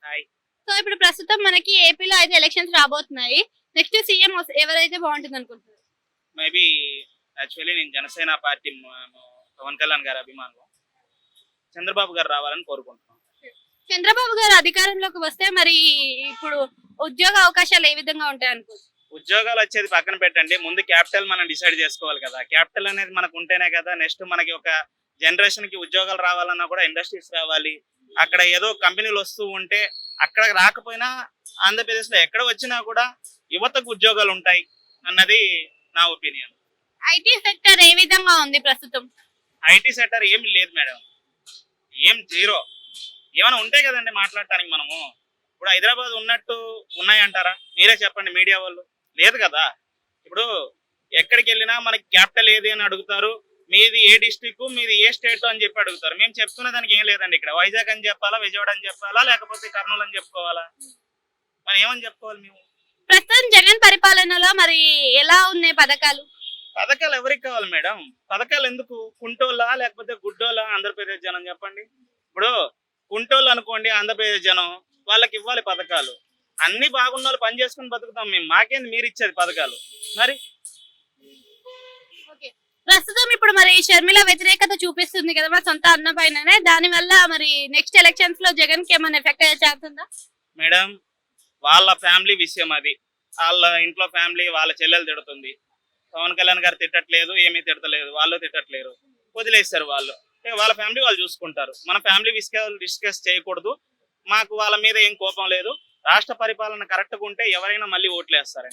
Hi. So ఇప్పుడు ప్రస్తుతం మనకి ఏపీలో అయితే ఎలక్షన్స్ రాబోతున్నాయి. నెక్స్ట్ సీఎం ఎవరైతే బాగుంటుంది అనుకుంటున్నారు? మేబీ యాక్చువల్లీ నేను జనసేన పార్టీ పవన్ కళ్యాణ్ గారి అభిమానులు. చంద్రబాబు గారు రావాలని కోరుకుంటున్నాను. చంద్రబాబు గారు అధికారంలోకి వస్తే మరి ఇప్పుడు ఉద్యోగ అవకాశాలు ఏ విధంగా ఉంటాయి అనుకుంటున్నారు? ఉద్యోగాలు వచ్చేది పక్కన పెట్టండి, ముందు క్యాపిటల్ మనం డిసైడ్ చేసుకోవాలి కదా. క్యాపిటల్ అనేది మనకు ఉంటేనే కదా నెక్స్ట్ మనకి ఒక జనరేషన్ కి ఉద్యోగాలు రావాలన్నా కూడా ఇండస్ట్రీస్ రావాలి. అక్కడ ఏదో కంపెనీలు వస్తూ ఉంటే అక్కడ రాకపోయినా ఆంధ్రప్రదేశ్ లో ఎక్కడ వచ్చినా కూడా యువతకు ఉద్యోగాలు ఉంటాయి అన్నది నా ఒపీనియన్. ఐటీ సెక్టర్ ఏ విధంగా ఉంది ప్రస్తుతం? ఐటీ సెక్టర్ ఏమి లేదు మేడం, ఏం జీరో. ఏమైనా ఉంటాయి కదండి మాట్లాడటానికి. మనము ఇప్పుడు హైదరాబాద్ ఉన్నట్టు ఉన్నాయంటారా? మీరే చెప్పండి మీడియా వాళ్ళు. లేదు కదా. ఇప్పుడు ఎక్కడికి వెళ్ళినా మనకి క్యాపిటల్ ఏది అని అడుగుతారు, మీది ఏ డిస్ట్రిక్ట్, మీది ఏ స్టేట్ అని చెప్పి అడుగుతారు. మేము చెప్తున్న దానికి ఏం లేదండి. ఇక్కడ వైజాగ్ అని చెప్పాలా, విజయవాడ అని చెప్పాలా, లేకపోతే కర్నూలు అని చెప్పుకోవాలా? మరి ఏమని చెప్పుకోవాలి మేము? ప్రస్తుతం జగన్ పరిపాలనలో మరి ఎలా ఉన్నాయి పథకాలు? పథకాలు ఎవరికి కావాలి మేడం? పథకాలు ఎందుకు? కుంటోళ్ళా లేకపోతే గుడ్డోళ్ళా ఆంధ్రప్రదేశ్ జనం చెప్పండి. ఇప్పుడు కుంటోళ్ళు అనుకోండి ఆంధ్రప్రదేశ్ జనం, వాళ్ళకి ఇవ్వాలి పథకాలు. అన్ని బాగున్న వాళ్ళు పని చేసుకుని బతుకుతాం మేము. మాకేంది మీరు ఇచ్చేది పథకాలు? మరి ప్రస్తుతం ఇప్పుడు మరి షర్మిల వ్యతిరేకత చూపిస్తుంది కదా మరి సొంత అన్న పైననే, దాని వల్ల మరి నెక్స్ట్ ఎలక్షన్స్ లో జగన్ కి ఏమైనా ఎఫెక్ట్ అయ్యే ఛాన్స్ ఉందా? మేడం, వాళ్ళ ఫ్యామిలీ విషయం అది. వాళ్ళ ఇంట్లో ఫ్యామిలీ, వాళ్ళ చెల్లెలు తిడుతుంది. పవన్ కళ్యాణ్ గారు తిట్టట్లేదు, ఏమీ తిడతలేదు, వాళ్ళు తిట్టట్లేరు, వదిలేస్తారు వాళ్ళు. వాళ్ళ ఫ్యామిలీ వాళ్ళు చూసుకుంటారు. మన ఫ్యామిలీ డిస్కస్ చేయకూడదు. మాకు వాళ్ళ మీద ఏం కోపం లేదు. రాష్ట్ర పరిపాలన కరెక్ట్గా ఉంటే ఎవరైనా మళ్ళీ ఓట్లు వేస్తారండి.